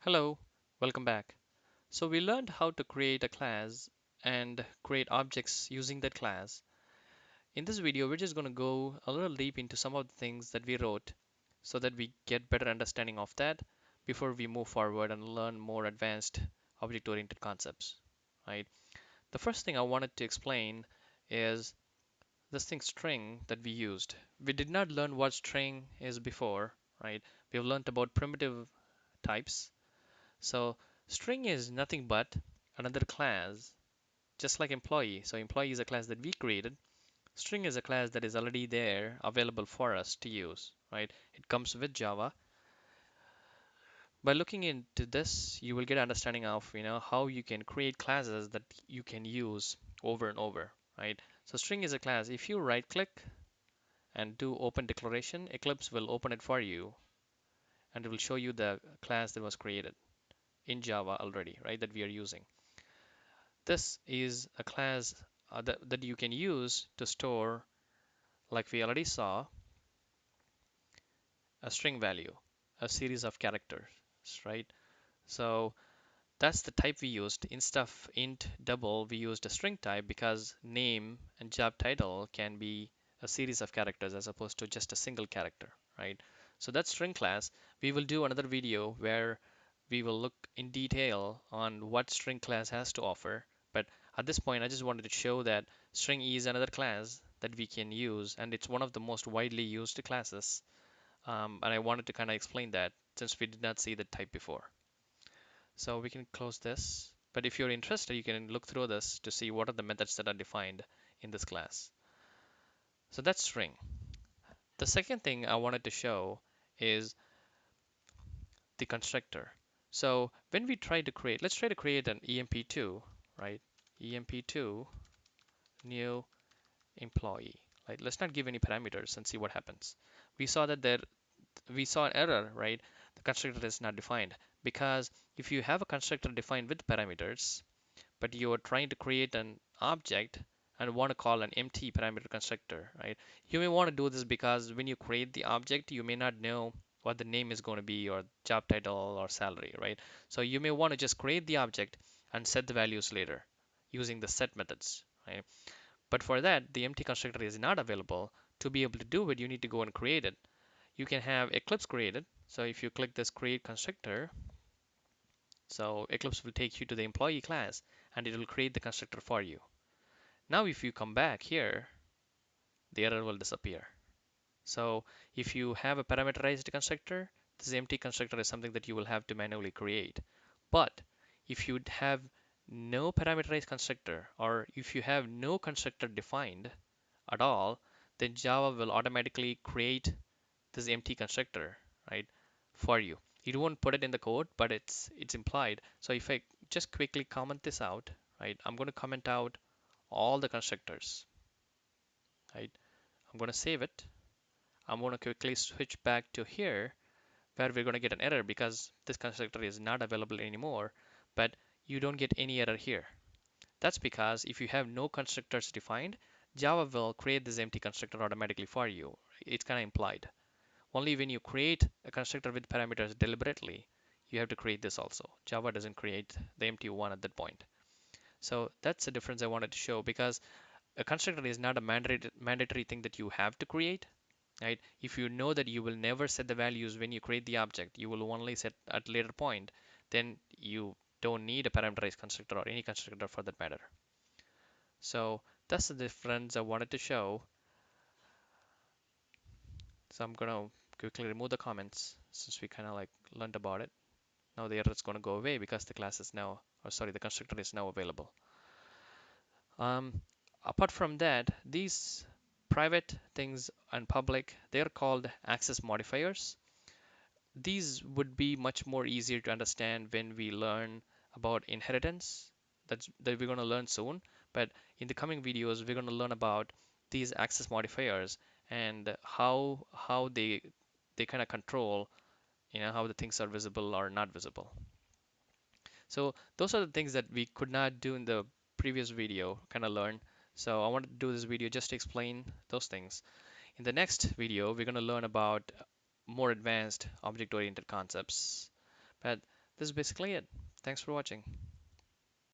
Hello, welcome back. So we learned how to create a class and create objects using that class. In this video, we're just going to go a little deep into some of the things that we wrote so that we get better understanding of that before we move forward and learn more advanced object-oriented concepts, right? The first thing I wanted to explain is this thing string that we used. We did not learn what string is before, right? We have learned about primitive types. So string is nothing but another class, just like employee. So employee is a class that we created. String is a class that is already there, available for us to use, right? It comes with Java. By looking into this, you will get understanding of, how you can create classes that you can use over and over, right? So string is a class. If you right click and do open declaration, Eclipse will open it for you and it will show you the class that was created in Java already, right? That we are using. This is a class that you can use to store, like we already saw, a string value, a series of characters, right? So that's the type we used. Instead of int double, we used a string type because name and job title can be a series of characters as opposed to just a single character, right? So that string class, we will do another video where we will look in detail on what string class has to offer. But at this point, I just wanted to show that string is another class that we can use, and it's one of the most widely used classes. And I wanted to kind of explain that since we did not see the type before. So we can close this. But if you're interested, you can look through this to see what are the methods that are defined in this class. So that's string. The second thing I wanted to show is the constructor. So when we try to create, let's try to create an emp2, right? emp2 new employee. Right? Let's not give any parameters and see what happens. We saw that we saw an error, right? The constructor is not defined because if you have a constructor defined with parameters, but you are trying to create an object and want to call an empty parameter constructor, right? You may want to do this because when you create the object, you may not know what the name is going to be or job title or salary, right? So you may want to just create the object and set the values later using the set methods, right? But for that, the empty constructor is not available. To be able to do it, you need to go and create it. You can have Eclipse created. So if you click this create constructor, so Eclipse will take you to the employee class and it will create the constructor for you. Now if you come back here, the error will disappear. So if you have a parameterized constructor, this empty constructor is something that you will have to manually create. But if you have no parameterized constructor or if you have no constructor defined at all, then Java will automatically create this empty constructor, right, for you. You won't put it in the code, but it's implied. So if I just quickly comment this out, right, I'm going to comment out all the constructors, right? I'm going to save it. I'm going to quickly switch back to here where we're going to get an error because this constructor is not available anymore, but you don't get any error here. That's because if you have no constructors defined, Java will create this empty constructor automatically for you. It's kind of implied. Only when you create a constructor with parameters deliberately, you have to create this also. Java doesn't create the empty one at that point. So that's the difference I wanted to show because a constructor is not a mandatory thing that you have to create, right? If you know that you will never set the values when you create the object, you will only set at later point, then you don't need a parameterized constructor or any constructor for that matter. So that's the difference I wanted to show. So I'm gonna quickly remove the comments since we kind of like learned about it. Now the error is going to go away because the class is now, or sorry, the constructor is now available. Um, Apart from that, these private things and public, they're called access modifiers. These would be much more easier to understand when we learn about inheritance. That we're going to learn soon. But in the coming videos, we're going to learn about these access modifiers and how they kind of control, how the things are visible or not visible. So those are the things that we could not do in the previous video, kind of learn. So I wanted to do this video just to explain those things. In the next video, we're going to learn about more advanced object-oriented concepts. But This is basically it. Thanks for watching.